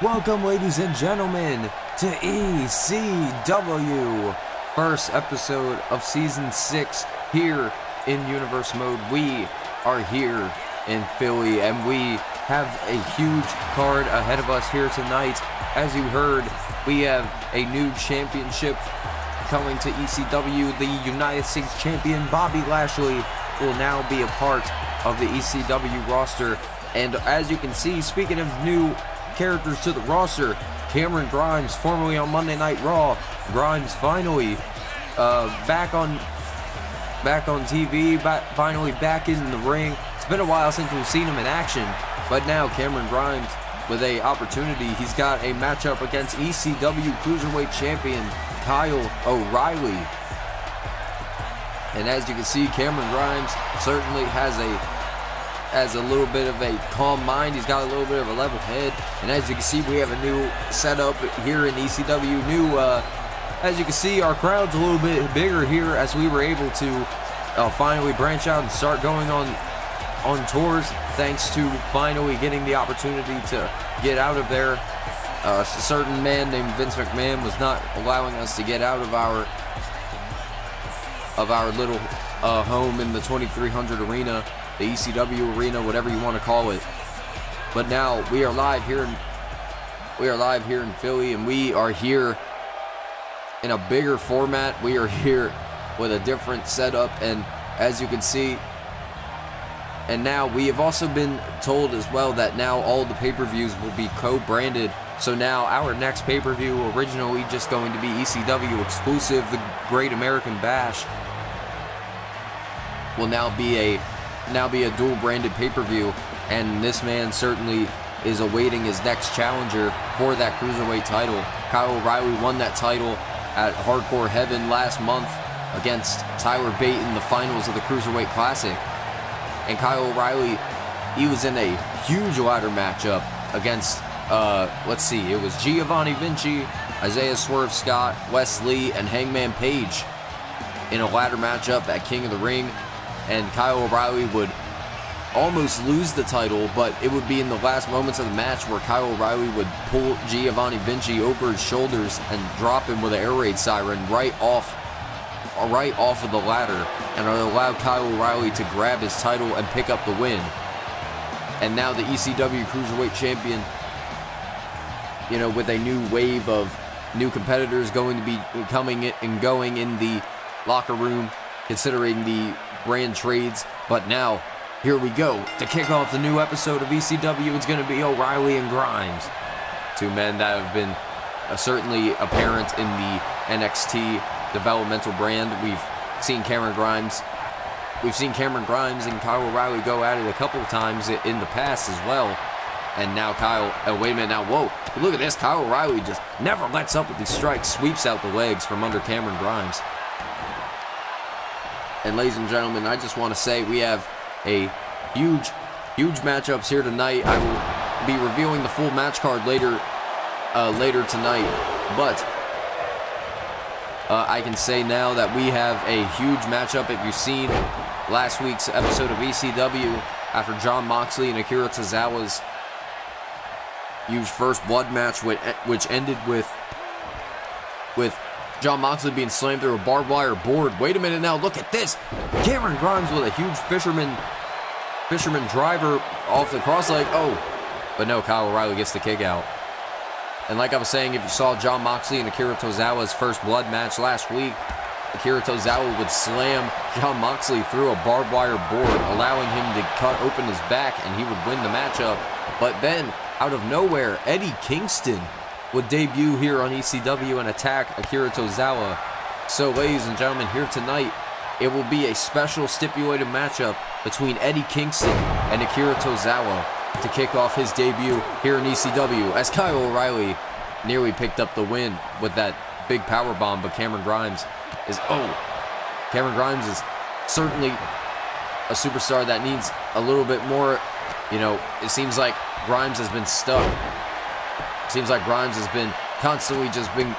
Welcome, ladies and gentlemen, to ECW. First episode of Season 6 here in Universe Mode. We are here in Philly, and we have a huge card ahead of us here tonight. As you heard, we have a new championship coming to ECW. The United States Champion, Bobby Lashley, will now be a part of the ECW roster. And as you can see, speaking of new characters to the roster, Cameron Grimes, formerly on Monday Night Raw. Grimes finally back on TV, finally back in the ring. It's been a while since we've seen him in action, but now Cameron Grimes with a opportunity. He's got a matchup against ECW Cruiserweight Champion Kyle O'Reilly. And as you can see, Cameron Grimes certainly has a little bit of a calm mind. He's got a little bit of a level head. And as you can see, we have a new setup here in ECW. As you can see, our crowd's a little bit bigger here as we were able to finally branch out and start going on tours, thanks to finally getting the opportunity to get out of there. A certain man named Vince McMahon was not allowing us to get out of our little home in the 2300 arena, the ECW arena, whatever you want to call it. But now we are live here in Philly, and we are here in a bigger format. We are here with a different setup, and as you can see, and now we have also been told as well that now all the pay-per-views will be co-branded. So now our next pay-per-view, originally just going to be ECW exclusive, the Great American Bash, will now be a dual branded pay-per-view, and this man certainly is awaiting his next challenger for that cruiserweight title. Kyle O'Reilly won that title at Hardcore Heaven last month against Tyler Bate in the finals of the Cruiserweight Classic. And Kyle O'Reilly, he was in a huge ladder matchup against it was Giovanni Vinci, Isaiah Swerve Scott, Wes Lee, and Hangman Page in a ladder matchup at King of the Ring. And Kyle O'Reilly would almost lose the title, but it would be in the last moments of the match where Kyle O'Reilly would pull Giovanni Vinci over his shoulders and drop him with an air raid siren right off of the ladder, and allow Kyle O'Reilly to grab his title and pick up the win. And now the ECW Cruiserweight Champion, with a new wave of new competitors going to be coming and going in the locker room, considering the brand trades. But now, here we go. To kick off the new episode of ECW, it's going to be O'Reilly and Grimes. Two men that have been certainly apparent in the NXT developmental brand. We've seen Cameron Grimes and Kyle O'Reilly go at it a couple of times in the past as well. And now wait a minute, now, whoa, look at this. Kyle O'Reilly just never lets up with these strikes, sweeps out the legs from under Cameron Grimes. And ladies and gentlemen, I just want to say we have a huge matchups here tonight. I will be reviewing the full match card later tonight, but I can say now that we have a huge matchup. If you've seen last week's episode of ECW, after Jon Moxley and Akira Tozawa's huge first blood match, which ended with Jon Moxley being slammed through a barbed wire board. Wait a minute now, look at this. Cameron Grimes with a huge fisherman driver off the cross leg. Oh, but no, Kyle O'Reilly gets the kick out. And like I was saying, if you saw Jon Moxley and Akira Tozawa's first blood match last week, Akira Tozawa would slam Jon Moxley through a barbed wire board, allowing him to cut open his back, and he would win the matchup. But then, out of nowhere, Eddie Kingston would debut here on ECW and attack Akira Tozawa. So, ladies and gentlemen, here tonight, it will be a special stipulated matchup between Eddie Kingston and Akira Tozawa to kick off his debut here in ECW, as Kyle O'Reilly nearly picked up the win with that big power bomb. But Cameron Grimes is certainly a superstar that needs a little bit more. It seems like Grimes has been stuck. Seems like Grimes has been constantly just being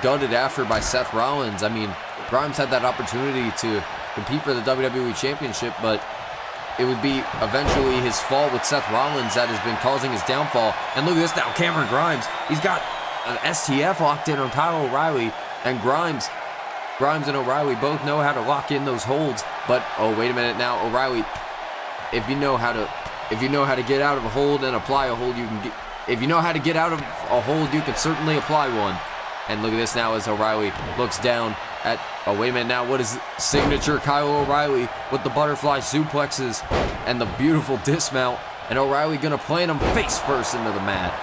gutted after by Seth Rollins. I mean, Grimes had that opportunity to compete for the WWE Championship, but it would be eventually his fall with Seth Rollins that has been causing his downfall. And look at this now, Cameron Grimes. He's got an STF locked in on Kyle O'Reilly, and Grimes and O'Reilly both know how to lock in those holds. But oh, wait a minute now, O'Reilly, if you know how to get out of a hold and apply a hold, you can get. If you know how to get out of a hold, you can certainly apply one. And look at this now as O'Reilly looks down at, oh wait a minute now, what is signature Kyle O'Reilly with the butterfly suplexes and the beautiful dismount, and O'Reilly gonna plant him face first into the mat.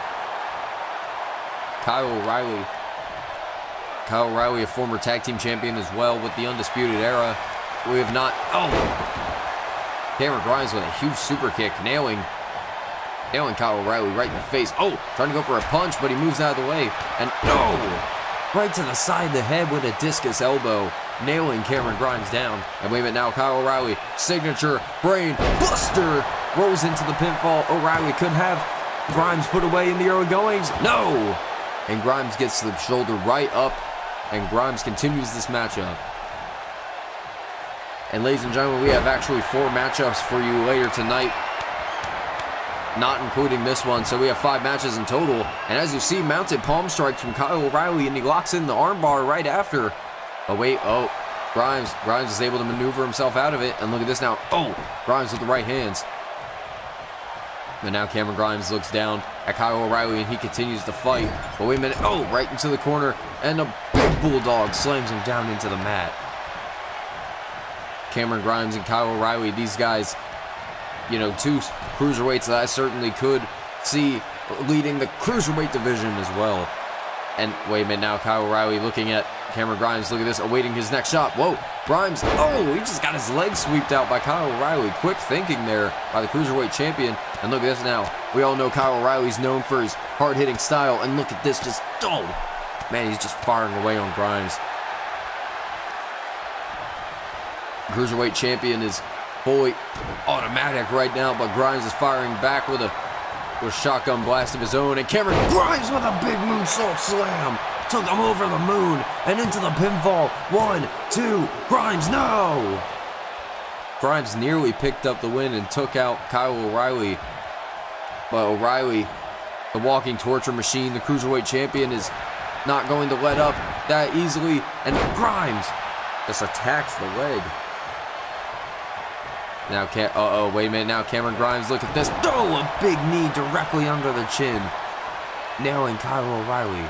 Kyle O'Reilly, a former tag team champion as well with the Undisputed Era. We have not, oh! Cameron Grimes with a huge super kick, nailing Kyle O'Reilly right in the face. Oh, trying to go for a punch, but he moves out of the way. And no! Right to the side of the head with a discus elbow, nailing Cameron Grimes down. And wait a minute now, Kyle O'Reilly, signature brain buster, rolls into the pinfall. O'Reilly could have Grimes put away in the early goings. No! And Grimes gets the shoulder right up, and Grimes continues this matchup. And ladies and gentlemen, we have actually 4 matchups for you later tonight, not including this one, so we have 5 matches in total. And as you see, mounted palm strikes from Kyle O'Reilly, and he locks in the armbar right after. Oh wait, oh, Grimes is able to maneuver himself out of it, and look at this now. Oh, Grimes with the right hands. But now Cameron Grimes looks down at Kyle O'Reilly, and he continues to fight. But wait a minute, oh, right into the corner, and a big bulldog slams him down into the mat. Cameron Grimes and Kyle O'Reilly, these guys, you know, 2 cruiserweights that I certainly could see leading the cruiserweight division as well. And wait a minute now, Kyle O'Reilly looking at Cameron Grimes. Look at this, awaiting his next shot. Whoa, Grimes, oh, he just got his leg swept out by Kyle O'Reilly. Quick thinking there by the cruiserweight champion. And look at this now. We all know Kyle O'Reilly's known for his hard-hitting style. And look at this, just, oh, man, he's just firing away on Grimes. Cruiserweight champion is fully automatic right now, but Grimes is firing back with a shotgun blast of his own, and Cameron Grimes with a big moonsault slam took him over the moon and into the pinfall. 1, 2, Grimes, no! Grimes nearly picked up the win and took out Kyle O'Reilly, but O'Reilly, the walking torture machine, the cruiserweight champion, is not going to let up that easily, and Grimes just attacks the leg. Now, wait a minute now, Cameron Grimes, look at this. Oh, a big knee directly under the chin, nailing Kyle O'Reilly.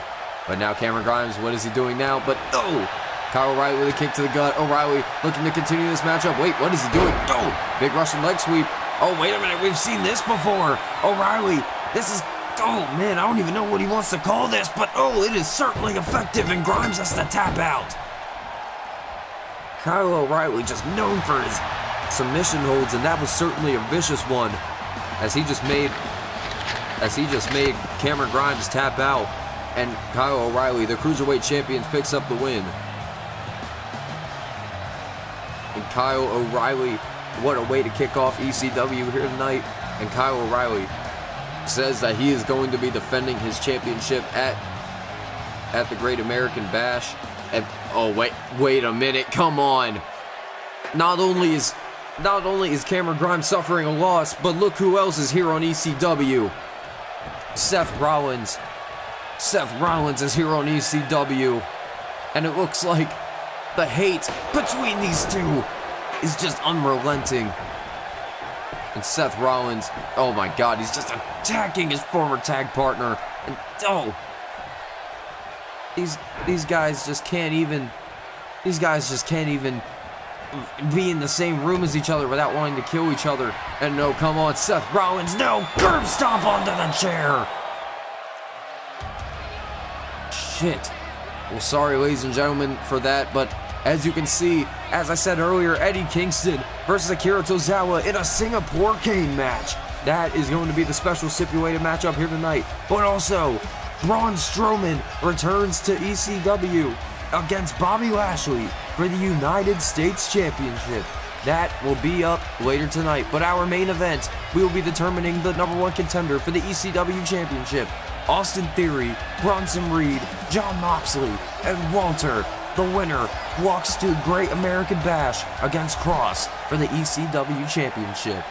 But now Cameron Grimes, what is he doing now? But, oh, Kyle O'Reilly with a kick to the gut. O'Reilly looking to continue this matchup. Wait, what is he doing? Oh, big Russian leg sweep. Oh, wait a minute, we've seen this before. O'Reilly, this is, oh, man, I don't even know what he wants to call this, but, oh, it is certainly effective, and Grimes has to tap out. Kyle O'Reilly just known for his submission holds, and that was certainly a vicious one, as he just made Cameron Grimes tap out, and Kyle O'Reilly, the cruiserweight champion, picks up the win. And Kyle O'Reilly, what a way to kick off ECW here tonight. And Kyle O'Reilly says that he is going to be defending his championship at the Great American Bash. And oh, wait a minute, come on. Not only is Cameron Grimes suffering a loss, but look who else is here on ECW. Seth Rollins. Seth Rollins is here on ECW. And it looks like the hate between these two is just unrelenting. And Seth Rollins, oh my God, he's just attacking his former tag partner. And oh, these guys just can't even be in the same room as each other without wanting to kill each other. And no, come on, Seth Rollins, no, curb stomp onto the chair. Shit. Well, sorry, ladies and gentlemen, for that, but as you can see, as I said earlier, Eddie Kingston versus Akira Tozawa in a Singapore cane match. That is going to be the special stipulated matchup here tonight. But also, Braun Strowman returns to ECW against Bobby Lashley for the United States Championship. That will be up later tonight. But our main event, we will be determining the #1 contender for the ECW Championship. Austin Theory, Bronson Reed, John Moxley, and Walter, the winner, walks to Great American Bash against Kross for the ECW Championship.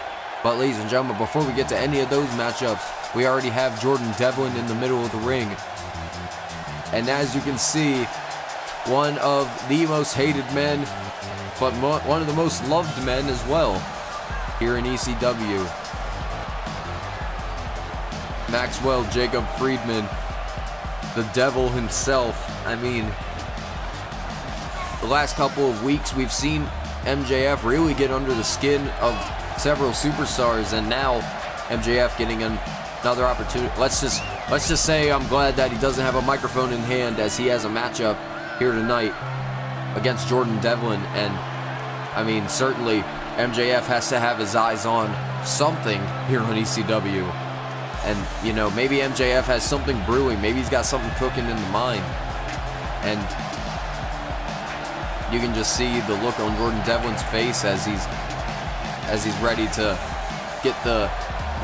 But ladies and gentlemen, before we get to any of those matchups, we already have Jordan Devlin in the middle of the ring. And as you can see, one of the most hated men, but one of the most loved men as well here in ECW. Maxwell Jacob Friedman, the devil himself. I mean, the last couple of weeks we've seen MJF really get under the skin of several superstars, and now MJF getting another opportunity. Let's just say I'm glad that he doesn't have a microphone in hand, as he has a matchup here tonight against Jordan Devlin. And I mean, certainly MJF has to have his eyes on something here on ECW. And, you know, maybe MJF has something brewing. Maybe he's got something cooking in the mind. And you can just see the look on Jordan Devlin's face as he's ready to get the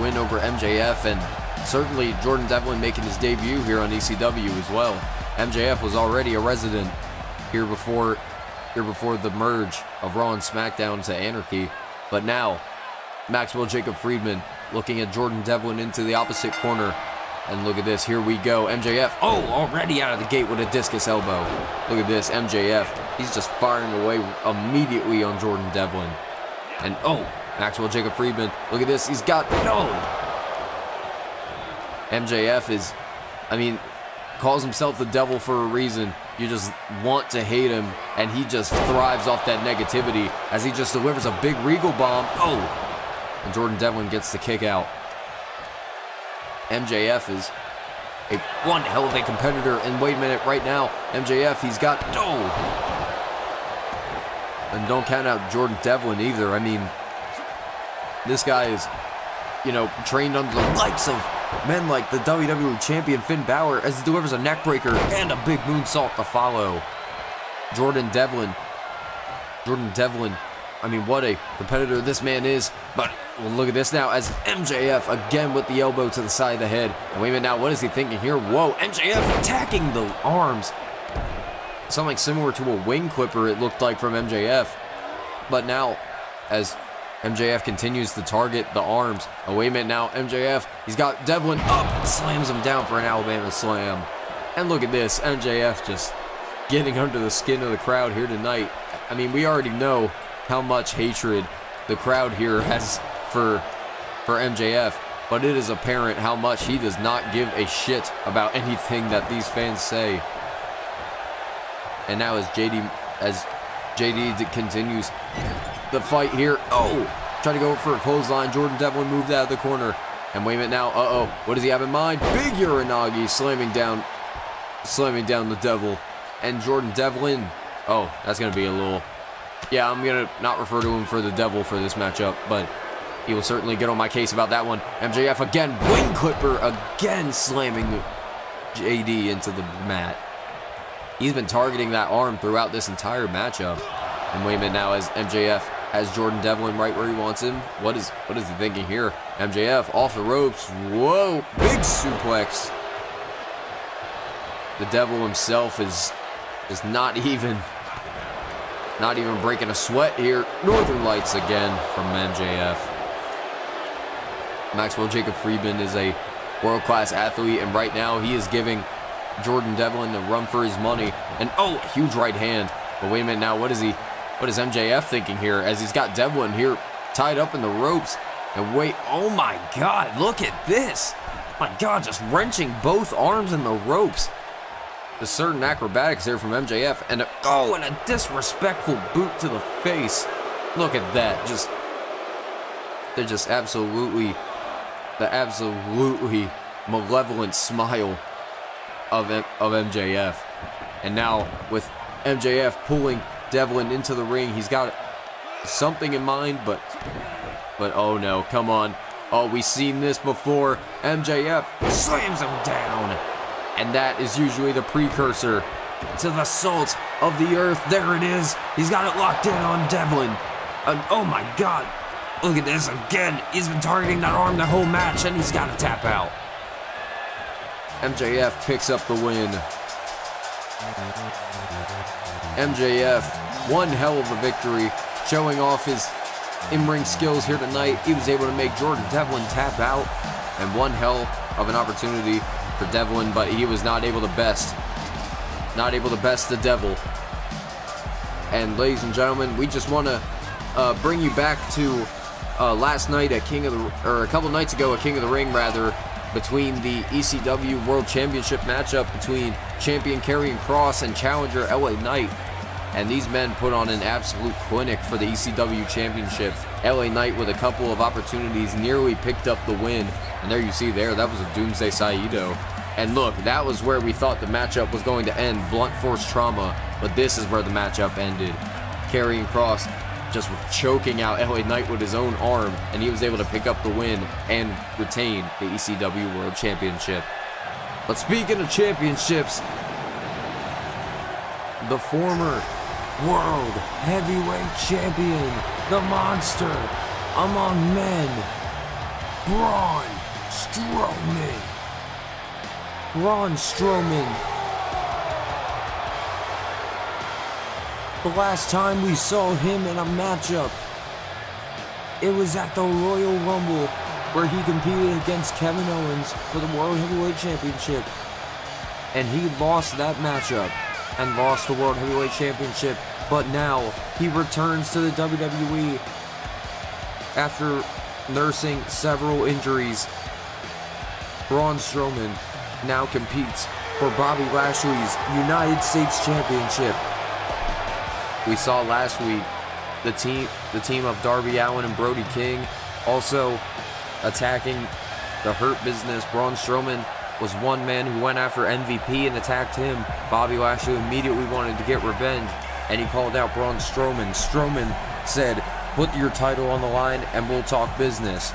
win over MJF. And certainly Jordan Devlin making his debut here on ECW as well. MJF was already a resident here before the merge of Raw and SmackDown to Anarchy. But now, Maxwell Jacob Friedman looking at Jordan Devlin into the opposite corner. And look at this, here we go. MJF, oh, already out of the gate with a discus elbow. Look at this, MJF, he's just firing away immediately on Jordan Devlin. And oh, Maxwell Jacob Friedman, look at this, he's got, no! MJF is, I mean, calls himself the devil for a reason. You just want to hate him, and he just thrives off that negativity as he just delivers a big Regal bomb. Oh! And Jordan Devlin gets the kick out. MJF is one hell of a competitor. And wait a minute, right now, MJF, he's got, no! And don't count out Jordan Devlin either. I mean, this guy is, you know, trained under the likes of men like the WWE Champion Finn Balor, as he delivers a neckbreaker and a big moonsault to follow. Jordan Devlin, I mean, what a competitor this man is. But well, look at this now, as MJF again with the elbow to the side of the head. And wait a minute now, what is he thinking here? Whoa, MJF attacking the arms. Something similar to a wing clipper, it looked like, from MJF. But now, as MJF continues to target the arms. Oh, wait a minute now, MJF, he's got Devlin up, slams him down for an Alabama slam. And look at this, MJF just getting under the skin of the crowd here tonight. I mean, we already know how much hatred the crowd here has for MJF, but it is apparent how much he does not give a shit about anything that these fans say. And now as JD continues the fight here, oh, try to go for a clothesline. Jordan Devlin moved out of the corner. And wait a minute now, what does he have in mind? Big Uranagi slamming down the devil. And Jordan Devlin, oh, that's gonna be a little, yeah, I'm gonna not refer to him for the devil for this matchup, but he will certainly get on my case about that one. MJF again, wing clipper, again slamming JD into the mat. He's been targeting that arm throughout this entire matchup. And wait a minute now, as MJF has Jordan Devlin right where he wants him. What is he thinking here? MJF off the ropes. Whoa, big suplex. The devil himself is not even breaking a sweat here. Northern Lights again from MJF. Maxwell Jacob Friedman is a world-class athlete, and right now he is giving Jordan Devlin a run for his money. And oh, huge right hand. But wait a minute now, what is MJF thinking here, as he's got Devlin here tied up in the ropes? And wait, oh my God, look at this. My God, just wrenching both arms in the ropes. There's certain acrobatics there from MJF, and a disrespectful boot to the face. Look at that, they're just absolutely malevolent smile of MJF. And now with MJF pulling Devlin into the ring, he's got something in mind, but oh no, come on. Oh, we've seen this before. MJF slams him down. And that is usually the precursor to the salt of the earth. There it is. He's got it locked in on Devlin. And oh my God. Look at this again. He's been targeting that arm the whole match, and he's got to tap out. MJF picks up the win. MJF, one hell of a victory, showing off his in-ring skills here tonight. He was able to make Jordan Devlin tap out, and one hell of an opportunity for Devlin, but he was not able to best the devil. And ladies and gentlemen, we just want to bring you back to last night at a couple nights ago at King of the Ring, rather, between the ECW World Championship matchup between champion Karrion Kross and challenger LA Knight. And these men put on an absolute clinic for the ECW Championship. LA Knight, with a couple of opportunities, nearly picked up the win. And there you see there, that was a Doomsday Saito. And look, that was where we thought the matchup was going to end, blunt force trauma. But this is where the matchup ended. Karrion Kross just choking out LA Knight with his own arm, and he was able to pick up the win and retain the ECW World Championship. But speaking of championships, the former World Heavyweight Champion, the Monster among men, Braun Strowman. Braun Strowman. The last time we saw him in a matchup, it was at the Royal Rumble, where he competed against Kevin Owens for the World Heavyweight Championship. And he lost that matchup and lost the World Heavyweight Championship. But now he returns to the WWE after nursing several injuries. Braun Strowman now competes for Bobby Lashley's United States Championship. We saw last week the team of Darby Allin and Brody King also attacking the Hurt Business. Braun Strowman was one man who went after MVP and attacked him. Bobby Lashley immediately wanted to get revenge, and he called out Braun Strowman. Strowman said, "Put your title on the line and we'll talk business."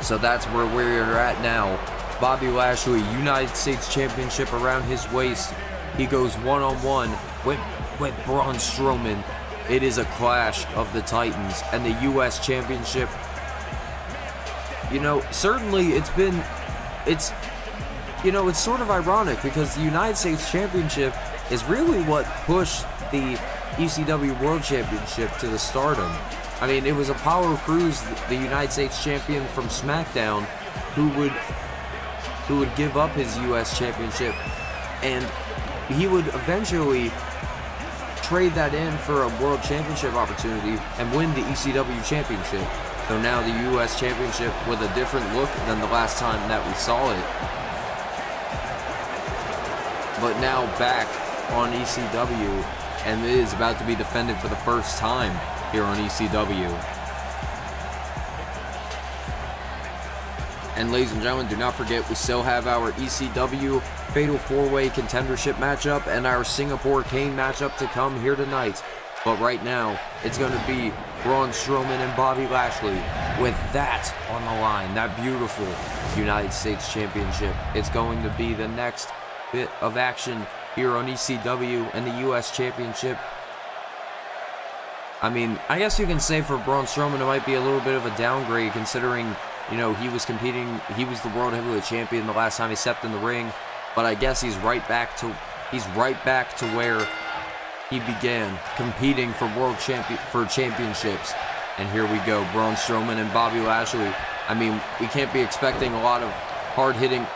So that's where we're at now. Bobby Lashley, United States Championship around his waist. He goes one-on-one with Braun Strowman. It is a clash of the Titans and the U.S. Championship. You know, certainly it's sort of ironic, because the United States Championship is really what pushed the ECW World Championship to the stardom. I mean, it was Apollo Crews, the United States Champion from SmackDown, who would give up his U.S. Championship, and he would eventually trade that in for a World Championship opportunity and win the ECW Championship. So now the U.S. Championship with a different look than the last time that we saw it. But now back on ECW, and it is about to be defended for the first time here on ECW. And ladies and gentlemen, do not forget, we still have our ECW Fatal 4-Way Contendership matchup and our Singapore Cane matchup to come here tonight. But right now, it's going to be Braun Strowman and Bobby Lashley with that on the line, that beautiful United States Championship. It's going to be the next bit of action here on ECW and the U.S. Championship. I mean, I guess you can say for Braun Strowman it might be a little bit of a downgrade, considering, you know, he was the World Heavyweight Champion the last time he stepped in the ring. But I guess he's right back to where he began, competing for championships. And here we go, Braun Strowman and Bobby Lashley. I mean, we can't be expecting a lot of hard-hitting.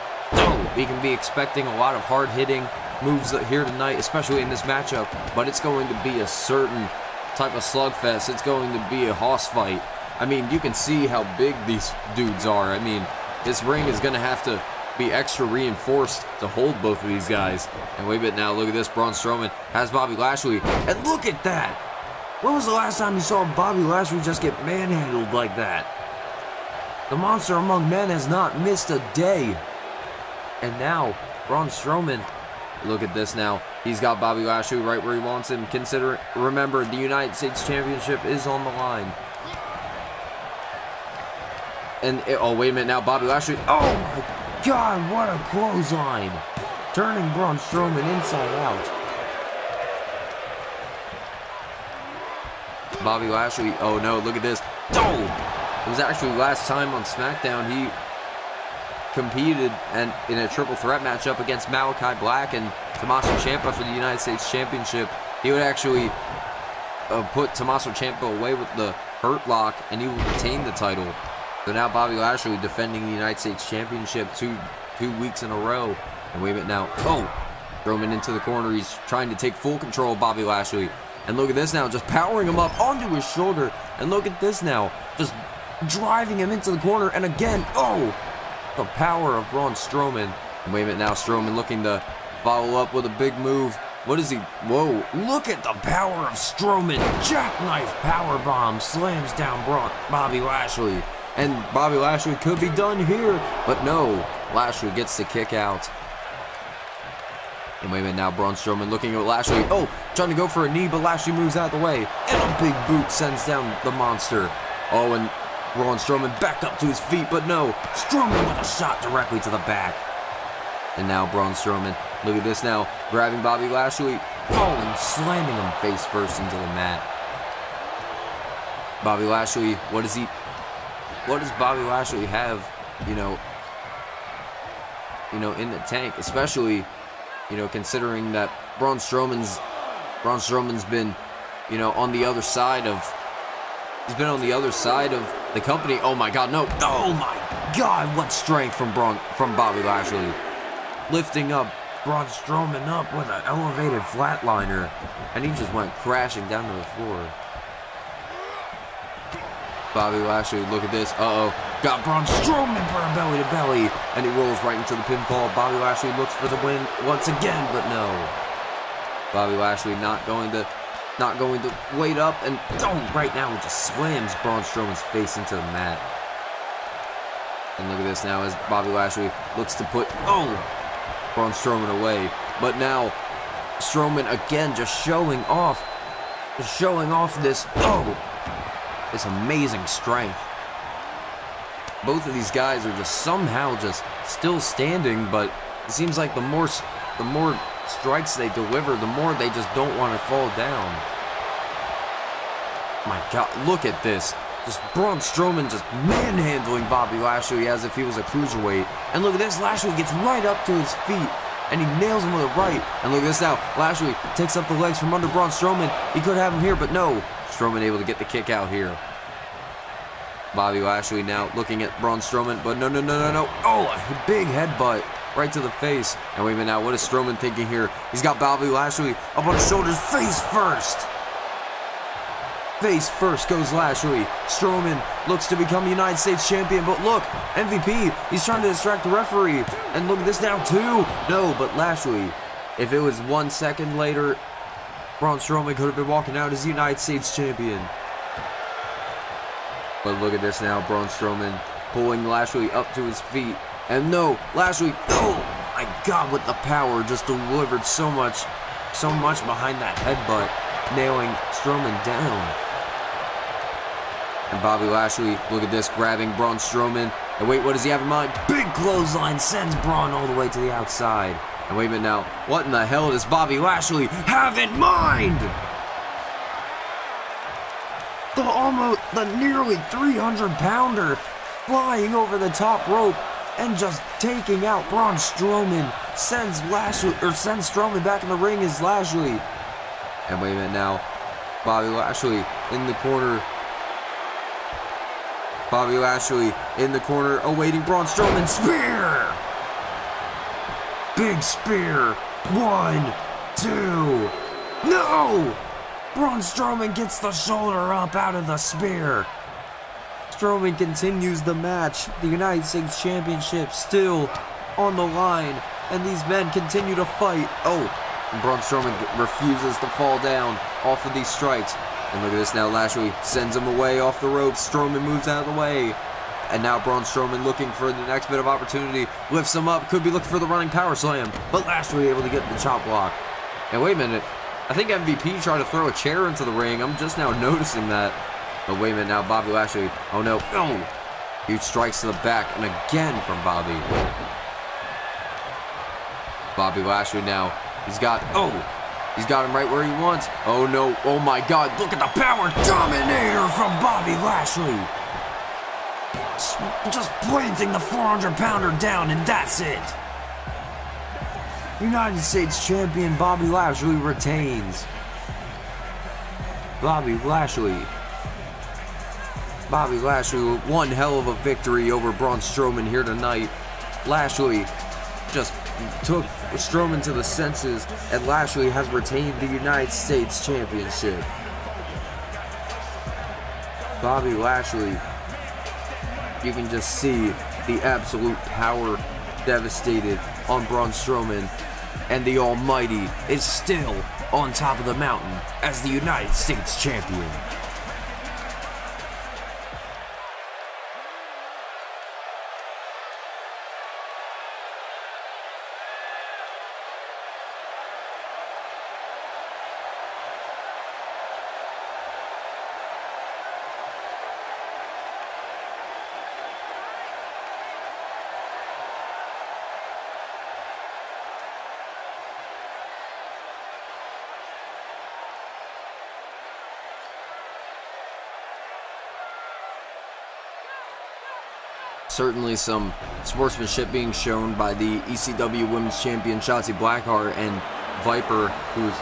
We can be expecting a lot of hard-hitting moves here tonight, especially in this matchup. But it's going to be a certain type of slugfest. It's going to be a hoss fight. I mean, you can see how big these dudes are. I mean, this ring is going to have to be extra reinforced to hold both of these guys. And wait a bit now, look at this. Braun Strowman has Bobby Lashley, and look at that. When was the last time you saw Bobby Lashley just get manhandled like that? The Monster among men has not missed a day. And now, Braun Strowman, look at this now. He's got Bobby Lashley right where he wants him. Remember, the United States Championship is on the line. And, oh, wait a minute now, Bobby Lashley. Oh my God, what a clothesline. Turning Braun Strowman inside out. Bobby Lashley, oh no, look at this. Oh! It was actually last time on SmackDown he competed in a triple threat matchup against Malachi Black and Tommaso Ciampa for the United States Championship. He would actually put Tommaso Ciampa away with the Hurt Lock, and he will retain the title. So now Bobby Lashley defending the United States Championship two weeks in a row. And wait a minute now. Oh, Strowman into the corner. He's trying to take full control of Bobby Lashley. And look at this now, just powering him up onto his shoulder. And look at this now, just driving him into the corner. And again, oh, the power of Braun Strowman. And wait a minute now, Strowman looking to follow up with a big move. What is he? Whoa, look at the power of Strowman. Jackknife powerbomb slams down Bobby Lashley. And Bobby Lashley could be done here, but no, Lashley gets the kick out. And wait a minute now, Braun Strowman looking at Lashley. Oh, trying to go for a knee, but Lashley moves out of the way. And a big boot sends down the monster. Oh, and Braun Strowman back up to his feet, but no, Strowman with a shot directly to the back. And now Braun Strowman, look at this now, grabbing Bobby Lashley. Oh, and slamming him face first into the mat. Bobby Lashley, what does Bobby Lashley have, you know, in the tank, especially, you know, considering that Braun Strowman's been, you know, on the other side of, he's been on the other side of the company. Oh my God, no! Oh my God, what strength from Bobby Lashley, lifting up Braun Strowman up with an elevated flatliner, and he just went crashing down to the floor. Bobby Lashley, look at this. Uh-oh. Got Braun Strowman for a belly-to-belly. And he rolls right into the pinfall. Bobby Lashley looks for the win once again, but no. Bobby Lashley not going to wait up, and right now it just slams Braun Strowman's face into the mat. And look at this now as Bobby Lashley looks to put Braun Strowman away. But now Strowman again just showing off this this amazing strength. Both of these guys are just somehow just still standing, but it seems like the more strikes they deliver, the more they just don't want to fall down. My God, look at this. Just Braun Strowman just manhandling Bobby Lashley as if he was a cruiserweight. And look at this, Lashley gets right up to his feet, and he nails him with a right. And look at this now, Lashley takes up the legs from under Braun Strowman. He could have him here, but no. Strowman able to get the kick out here. Bobby Lashley now looking at Braun Strowman, but no. Oh, a big headbutt right to the face. And wait a minute now, what is Strowman thinking here? He's got Bobby Lashley up on his shoulders, face first. Face first goes Lashley. Strowman looks to become United States champion, but look, MVP, he's trying to distract the referee. And look at this now too. No, but Lashley, if it was 1 second later, Braun Strowman could have been walking out as United States champion. But look at this now, Braun Strowman pulling Lashley up to his feet. And no, Lashley, oh my God, with the power, just delivered so much behind that headbutt, nailing Strowman down. And Bobby Lashley, look at this, grabbing Braun Strowman. And wait, what does he have in mind? Big clothesline sends Braun all the way to the outside. And wait a minute now, what in the hell does Bobby Lashley have in mind? The nearly 300-pounder flying over the top rope and just taking out Braun Strowman, sends Strowman back in the ring as Lashley. And wait a minute now, Bobby Lashley in the corner. Bobby Lashley in the corner awaiting Braun Strowman. Spear! Big spear. 1, 2. No! Braun Strowman gets the shoulder up out of the spear. Strowman continues the match. The United States Championship still on the line. And these men continue to fight. Oh, and Braun Strowman refuses to fall down off of these strikes. And look at this now, Lashley sends him away off the ropes. Strowman moves out of the way. And now Braun Strowman looking for the next bit of opportunity. Lifts him up, could be looking for the running power slam. But Lashley able to get the chop block. And wait a minute, I think MVP tried to throw a chair into the ring. I'm just now noticing that. But wait a minute now, Bobby Lashley. Oh no, oh! Huge strikes to the back, and again from Bobby. Bobby Lashley now, he's got him right where he wants. Oh no, oh my God, look at the power dominator from Bobby Lashley. Just planting the 400-pounder down, and that's it. United States Champion Bobby Lashley retains. Bobby Lashley. Bobby Lashley, one hell of a victory over Braun Strowman here tonight. Lashley just took Strowman to the senses, and Lashley has retained the United States Championship. Bobby Lashley, you can just see the absolute power devastated on Braun Strowman, and the Almighty is still on top of the mountain as the United States Champion. Certainly some sportsmanship being shown by the ECW Women's Champion Shotzi Blackheart and Viper, who's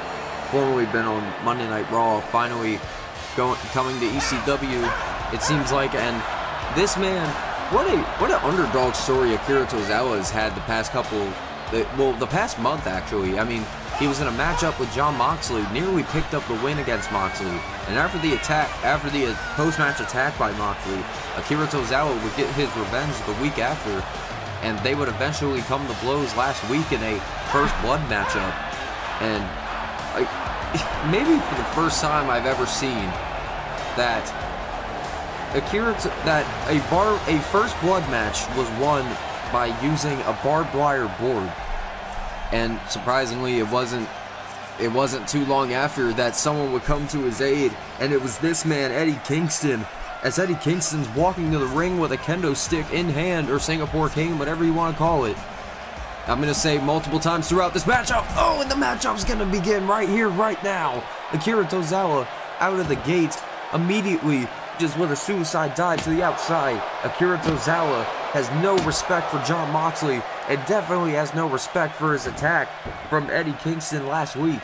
formerly been on Monday Night Raw, finally coming to ECW, it seems like. And this man, what an underdog story Akira Tozawa has had the past the past month actually. I mean, he was in a matchup with Jon Moxley, nearly picked up the win against Moxley, and after the post-match attack by Moxley, Akira Tozawa would get his revenge the week after, and they would eventually come to blows last week in a first blood matchup. And maybe for the first time I've ever seen that a first blood match was won by using a barbed wire board. And surprisingly, it wasn't too long after that someone would come to his aid, and it was this man, Eddie Kingston, as Eddie Kingston's walking to the ring with a kendo stick in hand, or Singapore cane, whatever you want to call it. I'm going to say multiple times throughout this matchup, oh, and the matchup's going to begin right here, right now. Akira Tozawa out of the gate, immediately, just with a suicide dive to the outside. Akira Tozawa has no respect for Jon Moxley, and definitely has no respect for his attack from Eddie Kingston last week.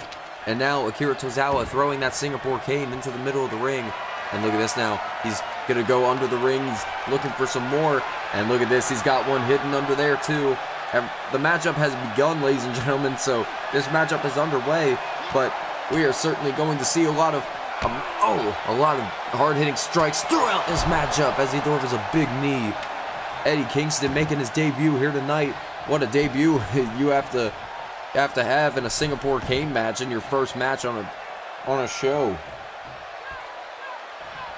And now Akira Tozawa throwing that Singapore cane into the middle of the ring. And look at this now. He's going to go under the ring. He's looking for some more. And look at this. He's got one hidden under there too. And the matchup has begun, ladies and gentlemen. So this matchup is underway. But we are certainly going to see a lot of hard-hitting strikes throughout this matchup as he delivers a big knee. Eddie Kingston making his debut here tonight. What a debut you have to have in a Singapore cane match in your first match on a show.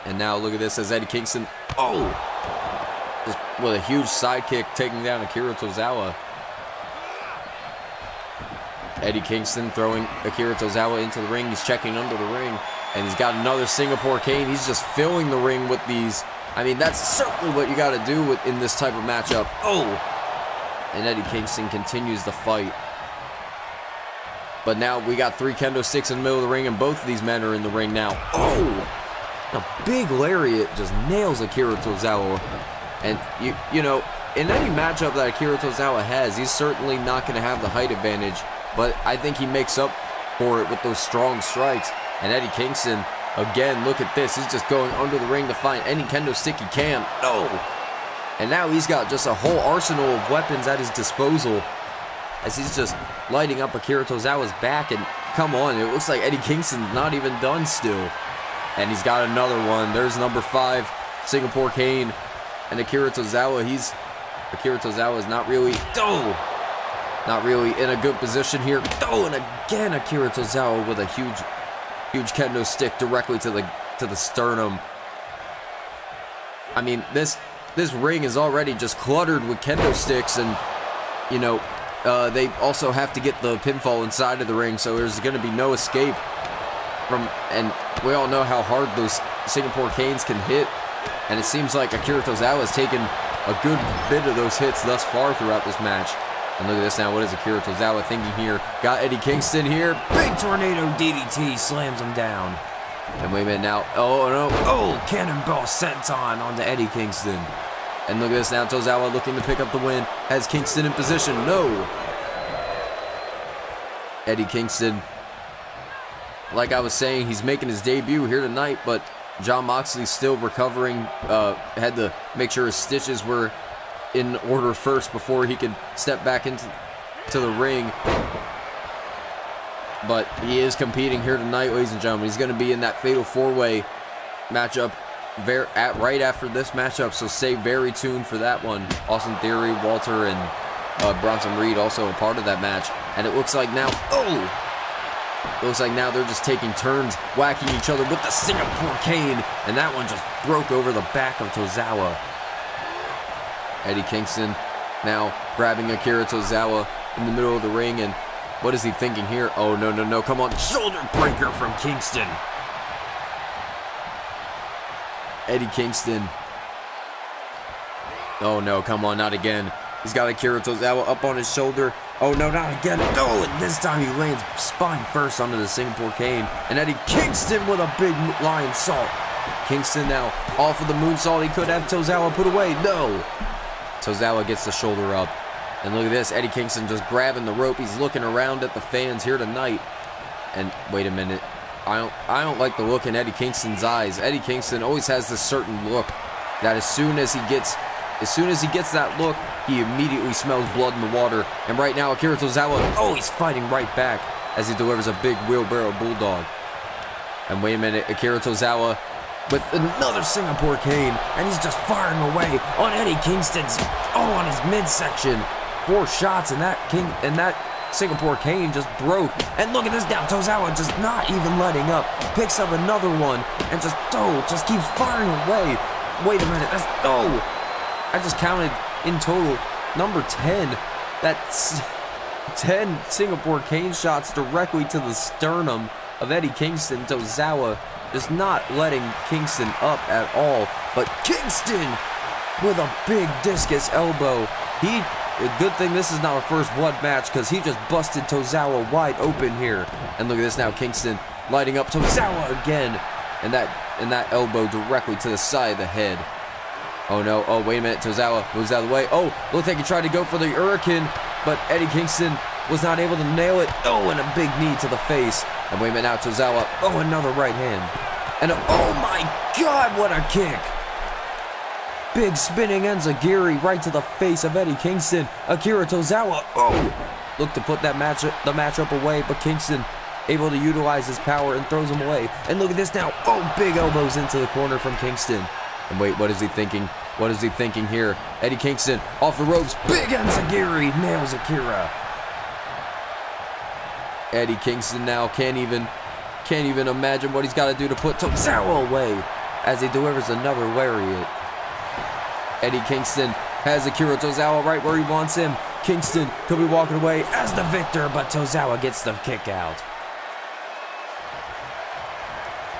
And now look at this as Eddie Kingston, just with a huge sidekick taking down Akira Tozawa. Eddie Kingston throwing Akira Tozawa into the ring. He's checking under the ring, and he's got another Singapore cane. He's just filling the ring with these. I mean, that's certainly what you got to do in this type of matchup. And Eddie Kingston continues the fight. But now we got 3 kendo sticks in the middle of the ring, and both of these men are in the ring now. A big lariat just nails Akira Tozawa. And, you know, in any matchup that Akira Tozawa has, he's certainly not going to have the height advantage. But I think he makes up for it with those strong strikes. And Eddie Kingston, again, look at this. He's just going under the ring to find any kendo stick he can. And now he's got just a whole arsenal of weapons at his disposal as he's just lighting up Akira Tozawa's back. And come on, it looks like Eddie Kingston's not even done still. And he's got another one. There's number 5, Singapore cane. And Akira Tozawa is not really in a good position here. And again, Akira Tozawa with a huge kendo stick directly to the sternum. I mean, this ring is already just cluttered with kendo sticks, and you know, they also have to get the pinfall inside of the ring, so there's going to be no escape from. And we all know how hard those Singapore canes can hit, and it seems like Akira Tozawa has taken a good bit of those hits thus far throughout this match. And look at this now. What is Akira Tozawa thinking here? Got Eddie Kingston here. Big tornado DDT slams him down. And wait a minute now. Oh, no. Cannonball senton onto Eddie Kingston. And look at this now. Tozawa looking to pick up the win. Has Kingston in position. No. Eddie Kingston like I was saying, he's making his debut here tonight, but Jon Moxley's still recovering. Had to make sure his stitches were in order first before he could step back into the ring. But he is competing here tonight, ladies and gentlemen. He's going to be in that Fatal 4-Way matchup right after this matchup, so stay very tuned for that one. Austin Theory, Walter, and Bronson Reed also a part of that match. And it looks like now, it looks like now they're just taking turns whacking each other with the Singapore cane, and that one just broke over the back of Tozawa. Eddie Kingston now grabbing Akira Tozawa in the middle of the ring, and what is he thinking here? Oh, no, no, no, come on, shoulder breaker from Kingston. Eddie Kingston. Oh, no, come on, not again. He's got Akira Tozawa up on his shoulder. Oh, no, not again. No, and this time he lands spine first onto the Singapore cane. And Eddie Kingston with a big lion salt. Kingston now off of the moonsault. He could have Tozawa put away. No. Tozawa gets the shoulder up. And look at this. Eddie Kingston just grabbing the rope. He's looking around at the fans here tonight. And wait a minute. I don't like the look in Eddie Kingston's eyes. Eddie Kingston always has this certain look that as soon as he gets that look, he immediately smells blood in the water. And right now, Akira Tozawa, oh, he's fighting right back as he delivers a big wheelbarrow bulldog. And wait a minute, Akira Tozawa with another Singapore cane, and he's just firing away on Eddie Kingston's, on his midsection. 4 shots, and that Singapore cane just broke. And look at this now, Tozawa just not even letting up. Picks up another one, and just keeps firing away. Wait a minute, I just counted in total, number 10. That's 10 Singapore cane shots directly to the sternum of Eddie Kingston. Tozawa just not letting Kingston up at all. But Kingston with a big discus elbow. A good thing this is not a first blood match, because he just busted Tozawa wide open here. And look at this now, Kingston lighting up Tozawa again. And that elbow directly to the side of the head. Oh no, oh wait a minute, Tozawa moves out of the way. Oh, looks like he tried to go for the Hurricane, but Eddie Kingston was not able to nail it. Oh, and a big knee to the face. And wait a minute now, Tozawa, oh, another right hand. And oh my God, what a kick. Big spinning enziguri right to the face of Eddie Kingston. Akira Tozawa, looked to put the matchup away, but Kingston able to utilize his power and throws him away. And look at this now, big elbows into the corner from Kingston. And wait, what is he thinking? What is he thinking here? Eddie Kingston off the ropes, big enziguri, nails Akira. Eddie Kingston now can't even imagine what he's got to do to put Tozawa away as he delivers another lariat. Eddie Kingston has Akira Tozawa right where he wants him. Kingston could be walking away as the victor, but Tozawa gets the kick out.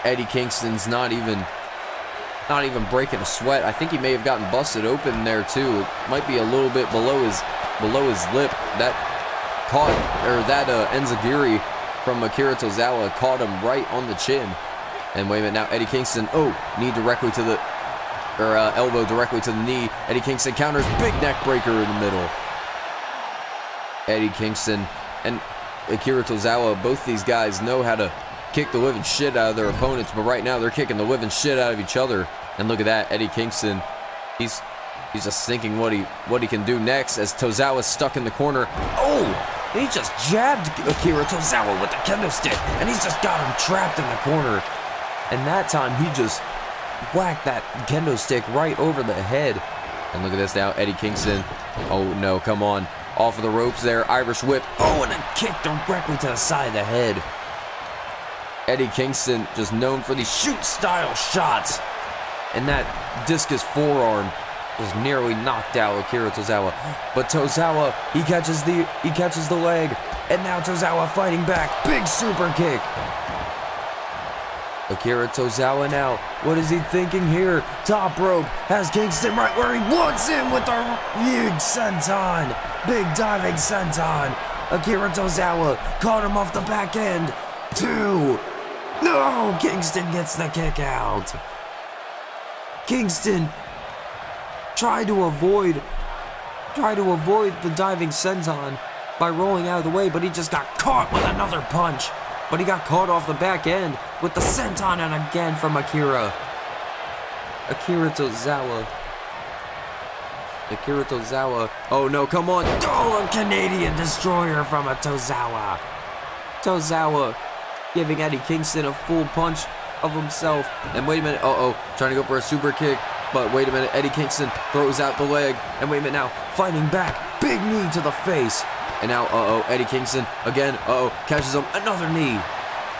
Eddie Kingston's not even breaking a sweat. I think he may have gotten busted open there too. It might be a little bit below his lip. That enziguri from Akira Tozawa caught him right on the chin. And wait a minute now, Eddie Kingston, knee directly to the, elbow directly to the knee. Eddie Kingston counters, big neck breaker in the middle. Eddie Kingston and Akira Tozawa, both these guys know how to kick the living shit out of their opponents, but right now they're kicking the living shit out of each other. And look at that, Eddie Kingston, he's just thinking what he can do next as Tozawa's stuck in the corner. He just jabbed Akira Tozawa with the kendo stick, and he's just got him trapped in the corner. And that time he just whacked that kendo stick right over the head. And look at this now, Eddie Kingston. Oh no, come on. Off of the ropes there, Irish whip. And a kick directly to the side of the head. Eddie Kingston just known for these shoot-style shots. And that discus forearm just nearly knocked out Akira Tozawa. But Tozawa, he catches the leg. And now Tozawa fighting back. Big super kick. Akira Tozawa now, what is he thinking here? Top rope, has Kingston right where he wants him with a big senton. Big diving senton. Akira Tozawa caught him off the back end. 2. No, Kingston gets the kick out. Kingston tried to avoid the diving senton by rolling out of the way, but he just got caught with another punch. but he got caught off the back end with the senton, and again from Akira. Akira Tozawa. Akira Tozawa. Oh no, come on. Oh, a Canadian destroyer from a Tozawa. Tozawa giving Eddie Kingston a full punch of himself. And wait a minute. Trying to go for a super kick. But wait a minute. Eddie Kingston throws out the leg. And wait a minute now. Fighting back. Big knee to the face. And now, Eddie Kingston again. Catches him. Another knee.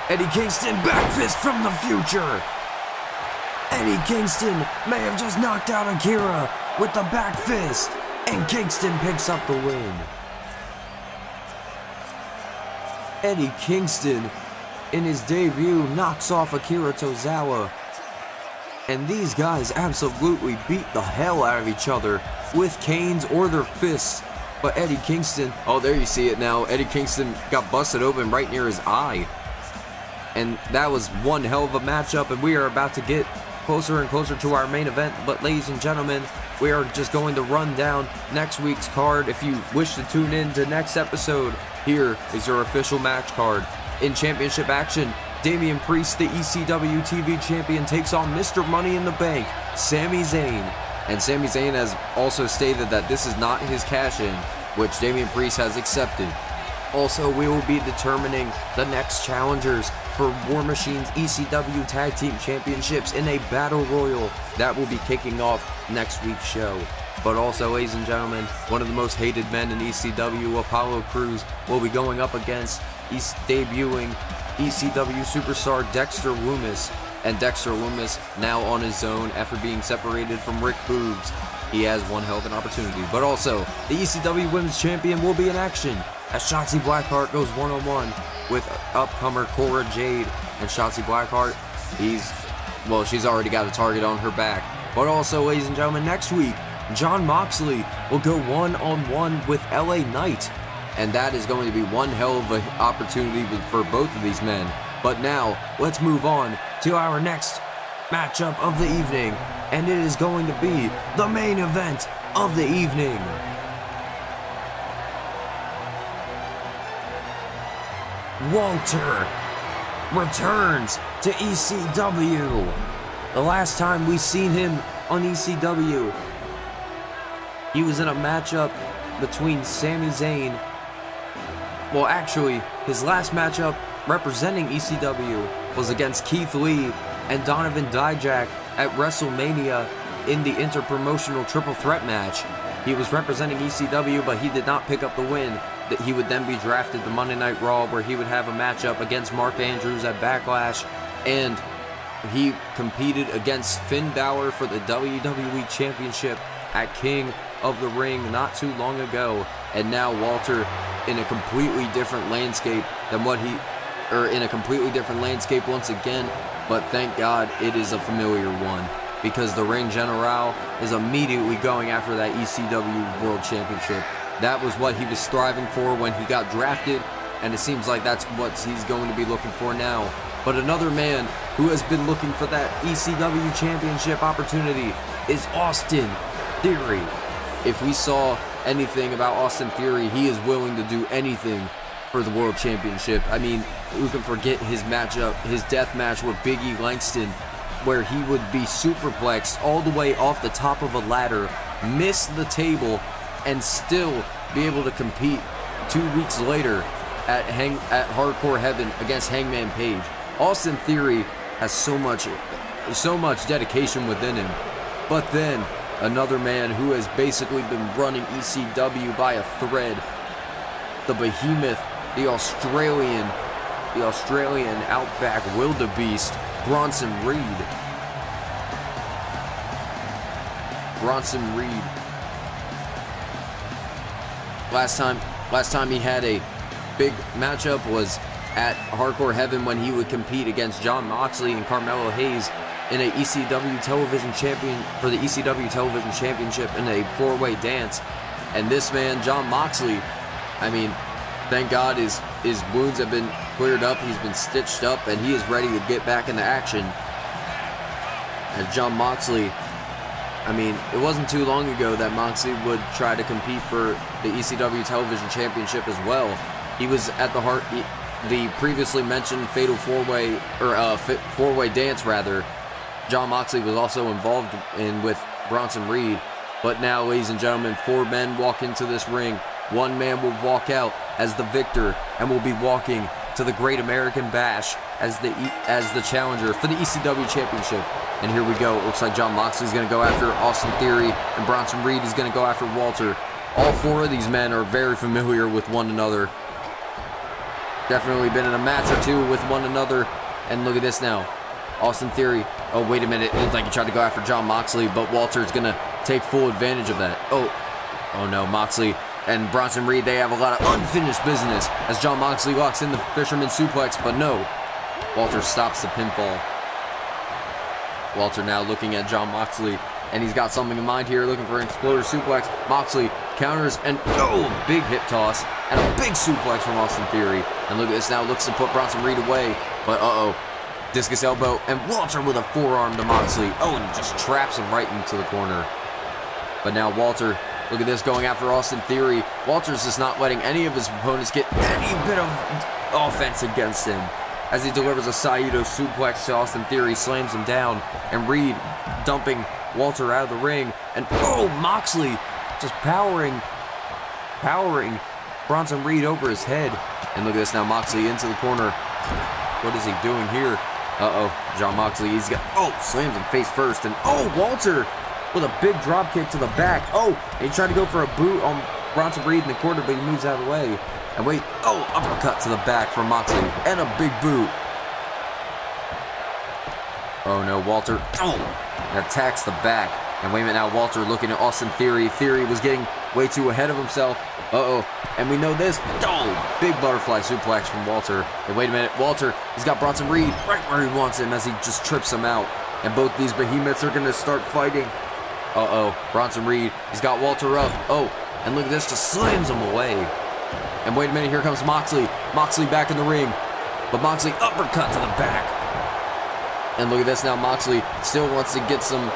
Eddie Kingston back fist from the future. Eddie Kingston may have just knocked out Akira with the back fist, and Kingston picks up the win. Eddie Kingston, in his debut, knocks off Akira Tozawa. And these guys absolutely beat the hell out of each other with canes or their fists. But Eddie Kingston, oh, there you see it now. Eddie Kingston got busted open right near his eye. And that was one hell of a matchup, and we are about to get closer and closer to our main event. But ladies and gentlemen, we are just going to run down next week's card. If you wish to tune in to next episode, here is your official match card. In championship action, Damian Priest, the ECW TV champion, takes on Mr. Money in the Bank, Sami Zayn. And Sami Zayn has also stated that this is not his cash-in, which Damian Priest has accepted. Also, we will be determining the next challengers for War Machine's ECW Tag Team Championships in a Battle Royal that will be kicking off next week's show. But also, ladies and gentlemen, one of the most hated men in ECW, Apollo Crews, will be going up against debuting ECW superstar Dexter Lumis. And Dexter Lumis now on his own after being separated from Rick Boogs. He has one hell of an opportunity. But also, the ECW Women's Champion will be in action as Shotzi Blackheart goes one-on-one with upcomer Cora Jade. And Shotzi Blackheart, she's already got a target on her back. But also, ladies and gentlemen, next week, Jon Moxley will go one-on-one with LA Knight. And that is going to be one hell of an opportunity for both of these men. But now, let's move on to our next matchup of the evening. And it is going to be the main event of the evening. Walter returns to ECW. The last time we seen him on ECW, he was in a matchup between Sami Zayn. Well, actually, his last matchup representing ECW was against Keith Lee and Donovan Dijak at WrestleMania in the interpromotional triple threat match. He was representing ECW, but he did not pick up the win. That he would then be drafted to Monday Night Raw, where he would have a matchup against Mark Andrews at Backlash, and he competed against Finn Balor for the WWE Championship at King of the Ring not too long ago. And now Walter in a completely different landscape than in a completely different landscape once again, but thank God it is a familiar one, because the Ring General is immediately going after that ECW World Championship. That was what he was striving for when he got drafted, and it seems like that's what he's going to be looking for now. But another man who has been looking for that ECW Championship opportunity is Austin Theory. If we saw anything about Austin Theory, he is willing to do anything for the World Championship. I mean, who can forget his matchup, his death match with Big E Langston, where he would be superplexed all the way off the top of a ladder, miss the table, and still be able to compete 2 weeks later at Hardcore Heaven against Hangman Page. Austin Theory has so much dedication within him. But then another man who has basically been running ECW by a thread, the behemoth, the Australian outback wildebeest, Bronson Reed. Bronson Reed. Last time he had a big matchup was at Hardcore Heaven when he would compete against Jon Moxley and Carmelo Hayes in a ECW Television Champion for the ECW Television Championship in a four-way dance. And this man, Jon Moxley, I mean, thank God his wounds have been cleared up, he's been stitched up, and he is ready to get back into action. As Jon Moxley, I mean, it wasn't too long ago that Moxley would try to compete for the ECW Television Championship as well. He was at the the previously mentioned fatal four-way, or four-way dance rather, Jon Moxley was also involved in with Bronson Reed. But now, ladies and gentlemen, 4 men walk into this ring. 1 man will walk out as the victor and will be walking to the Great American Bash as the challenger for the ECW Championship. And here we go. It looks like Jon Moxley is going to go after Austin Theory, and Bronson Reed is going to go after Walter. All 4 of these men are very familiar with one another. Definitely been in a match or 2 with one another. And look at this now. Austin Theory. Oh, wait a minute. It looked like he tried to go after Jon Moxley, but Walter's going to take full advantage of that. Oh no, Moxley and Bronson Reed, they have a lot of unfinished business as Jon Moxley locks in the Fisherman Suplex, but no. Walter stops the pinfall. Walter now looking at Jon Moxley, and he's got something in mind here, looking for an Exploder Suplex. Moxley counters, and a big hip toss, and a big suplex from Austin Theory. And look at this now, looks to put Bronson Reed away, but discus elbow, and Walter with a forearm to Moxley. And he just traps him right into the corner. But now Walter, look at this, going after Austin Theory. Walter's just not letting any of his opponents get any bit of offense against him. As he delivers a Saito suplex to Austin Theory, slams him down, and Reed dumping Walter out of the ring. And Moxley just powering Bronson Reed over his head. And look at this now, Moxley into the corner. What is he doing here? Jon Moxley, he's got, slams him face first, and Walter with a big drop kick to the back. And he tried to go for a boot on Bronson Reed in the corner, but he moves out of the way. And wait, uppercut to the back from Moxley, and a big boot. Oh no, Walter, attacks the back. And wait a minute now, Walter looking at Austin Theory. Theory was getting way too ahead of himself. And we know this. Big butterfly suplex from Walter. And wait a minute, Walter, he's got Bronson Reed right where he wants him as he just trips him out. And both these behemoths are going to start fighting. Bronson Reed, he's got Walter up. And look at this, just slams him away. And wait a minute, here comes Moxley. Moxley back in the ring. But Moxley uppercut to the back. And look at this now, Moxley still wants to get some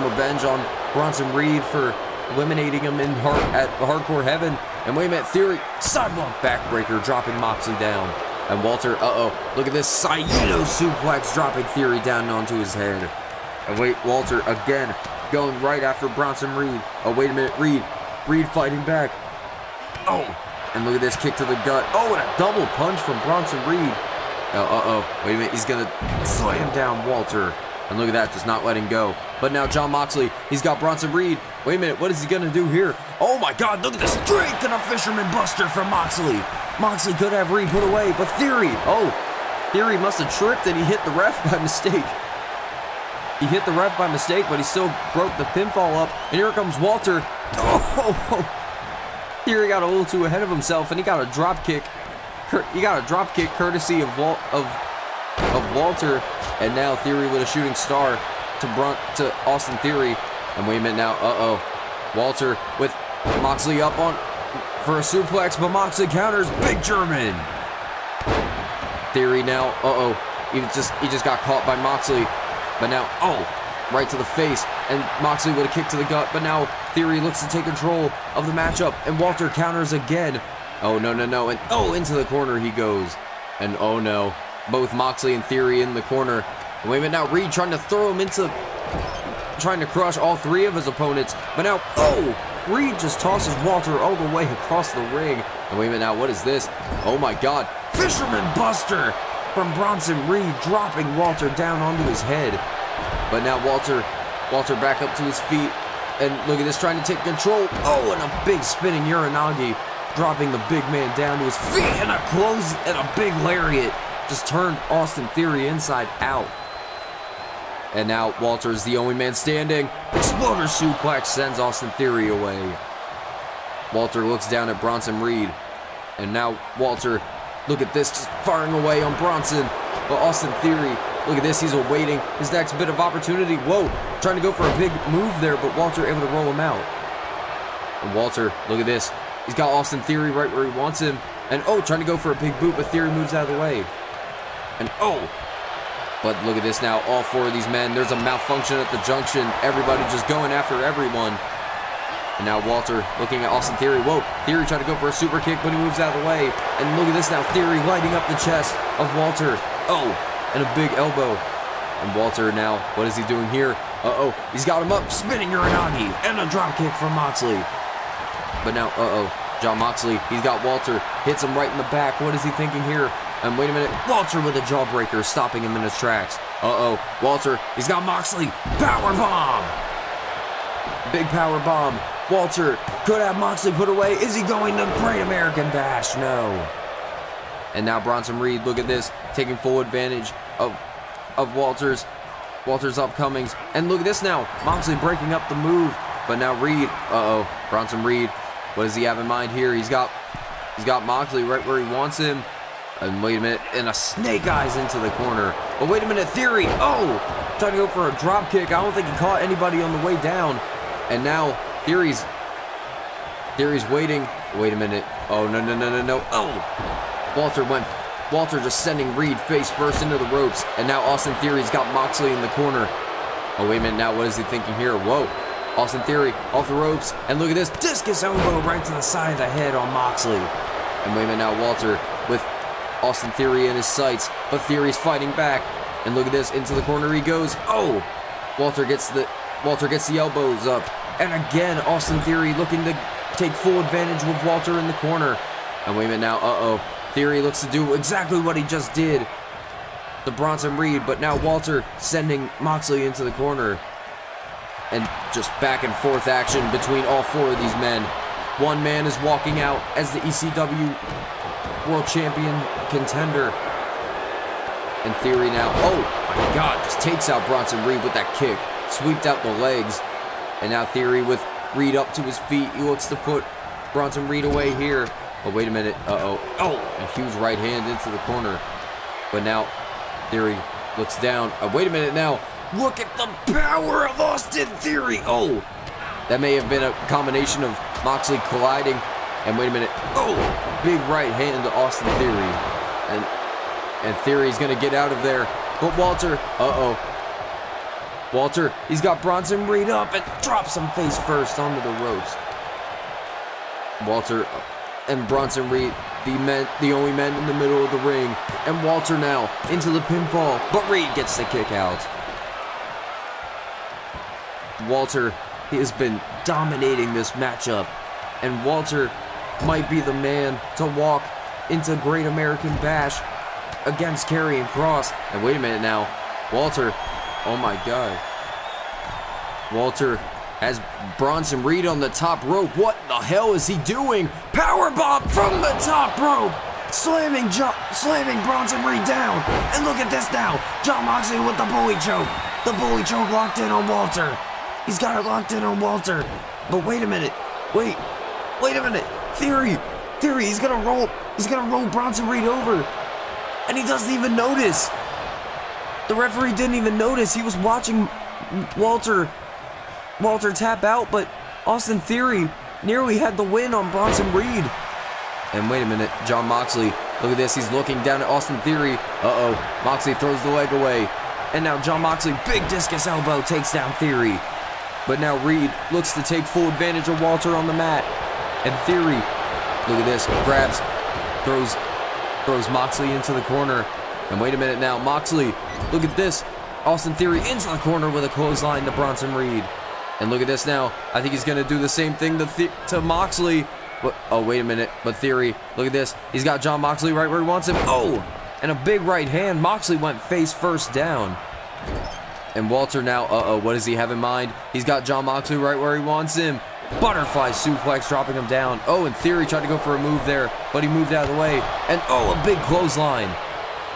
revenge on Bronson Reed for eliminating him at Hardcore Heaven. And wait a minute, Theory, sidewalk backbreaker, dropping Moxley down. And Walter, look at this, Saito suplex, dropping Theory down onto his head. And wait, Walter, again, going right after Bronson Reed. Wait a minute, Reed fighting back. And look at this, kick to the gut. And a double punch from Bronson Reed. Wait a minute, he's gonna slam down Walter. And look at that, just not letting go. But now Jon Moxley, he's got Bronson Reed. Wait a minute, what is he gonna do here? Oh my God, look at this strength and a Fisherman Buster from Moxley. Moxley could have Reed put away, but Theory, Theory must have tripped and he hit the ref by mistake. He hit the ref by mistake, but he still broke the pinfall up. And here comes Walter. Theory got a little too ahead of himself, and he got a drop kick. He got a drop kick courtesy of Walter. And now Theory with a shooting star to Austin Theory. And wait a minute now, Walter with Moxley up for a suplex, but Moxley counters, big German. Theory now, he just got caught by Moxley. But now, right to the face, and Moxley with a kick to the gut, but now Theory looks to take control of the matchup, and Walter counters again. No, and into the corner he goes. And no, both Moxley and Theory in the corner. And wait a minute now, Reed trying to crush all 3 of his opponents, but now, Reed just tosses Walter all the way across the ring. And wait a minute now, what is this? Oh my God, Fisherman Buster from Bronson Reed, dropping Walter down onto his head. But now Walter back up to his feet, and look at this, trying to take control. And a big spinning Uranagi, dropping the big man down to his feet, and a big lariat just turned Austin Theory inside out. And now Walter is the only man standing. Exploder suplex sends Austin Theory away. Walter looks down at Bronson Reed, and now Walter, look at this, just firing away on Bronson. But Austin Theory, look at this, he's awaiting his next bit of opportunity. Trying to go for a big move there, but Walter able to roll him out. And Walter, look at this, he's got Austin Theory right where he wants him. And trying to go for a big boot, but Theory moves out of the way. And but look at this now, all 4 of these men, there's a malfunction at the junction. Everybody just going after everyone. And now Walter looking at Austin Theory. Whoa, Theory tried to go for a super kick, but he moves out of the way. And look at this now, Theory lighting up the chest of Walter. Oh, and a big elbow. And Walter now, what is he doing here? Uh-oh, he's got him up, spinning Uranagi, and a drop kick from Moxley. But now, Jon Moxley, he's got Walter, hits him right in the back. What is he thinking here? And wait a minute, Walter with a jawbreaker, stopping him in his tracks. Walter, he's got Moxley, power bomb. Big power bomb. Walter could have Moxley put away. Is he going to Great American Bash? No. And now Bronson Reed, look at this, taking full advantage of Walter's upcomings. And look at this now, Moxley breaking up the move. But now Reed, Bronson Reed, what does he have in mind here? He's got Moxley right where he wants him. And wait a minute, and a snake eyes into the corner. But wait a minute, Theory, trying to go for a drop kick. I don't think he caught anybody on the way down. And now Theory's waiting. Wait a minute. Oh, no. Walter just sending Reed face first into the ropes. And now Austin Theory's got Moxley in the corner. Oh, wait a minute. Now what is he thinking here? Whoa. Austin Theory off the ropes. And look at this. Discus elbow right to the side of the head on Moxley. And wait a minute now. Walter with Austin Theory in his sights. But Theory's fighting back. And look at this. Into the corner he goes. Oh. Walter gets the elbows up. And again, Austin Theory looking to take full advantage with Walter in the corner. And wait a minute now, Theory looks to do exactly what he just did to Bronson Reed, but now Walter sending Moxley into the corner. And just back and forth action between all four of these men. One man is walking out as the ECW World Champion contender. And Theory now, oh my God, just takes out Bronson Reed with that kick. Sweeped out the legs. And now Theory with Reed up to his feet. He looks to put Bronson Reed away here. But wait a minute. Oh, a huge right hand into the corner. But now Theory looks down. Wait a minute now. Look at the power of Austin Theory. Oh, that may have been a combination of Moxley colliding. And wait a minute. Oh, big right hand to Austin Theory. And Theory's going to get out of there. But Walter, Walter, he's got Bronson Reed up and drops him face first onto the ropes. Walter and Bronson Reed, the only men in the middle of the ring. And Walter now into the pinfall, but Reed gets the kick out. Walter, he has been dominating this matchup. And Walter might be the man to walk into Great American Bash against Karrion Kross. And wait a minute now, Walter, oh my God. Walter has Bronson Reed on the top rope. What the hell is he doing? Powerbomb from the top rope. Slamming Bronson Reed down. And look at this now. Jon Moxley with the bully choke. The bully choke locked in on Walter. He's got it locked in on Walter. But wait a minute. Wait a minute. Theory, he's gonna roll Bronson Reed over. And he doesn't even notice. The referee didn't even notice. He was watching Walter tap out, but Austin Theory nearly had the win on Bronson Reed. And wait a minute, Jon Moxley, look at this. He's looking down at Austin Theory. Moxley throws the leg away. And now Jon Moxley, big discus elbow, takes down Theory. But now Reed looks to take full advantage of Walter on the mat. And Theory, look at this, grabs, throws Moxley into the corner. And wait a minute now, Moxley, look at this. Austin Theory into the corner with a clothesline to Bronson Reed. And look at this now. I think he's going to do the same thing to Moxley. But, oh, wait a minute. But Theory, look at this. He's got Jon Moxley right where he wants him. Oh, and a big right hand. Moxley went face first down. And Walter now, what does he have in mind? He's got Jon Moxley right where he wants him. Butterfly suplex, dropping him down. Oh, and Theory tried to go for a move there, but he moved out of the way. And, a big clothesline.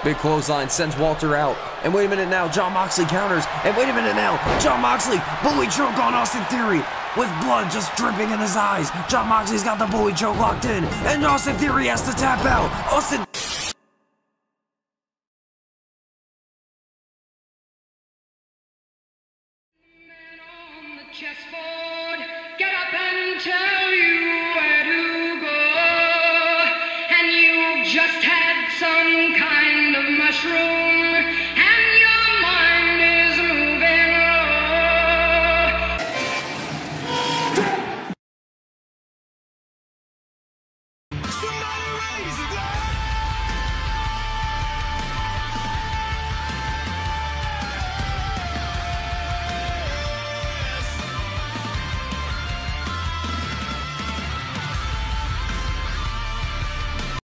Big clothesline sends Walter out. And wait a minute now, Jon Moxley counters. And wait a minute now, Jon Moxley, bully choke on Austin Theory with blood just dripping in his eyes. Jon Moxley's got the bully choke locked in. And Austin Theory has to tap out. Austin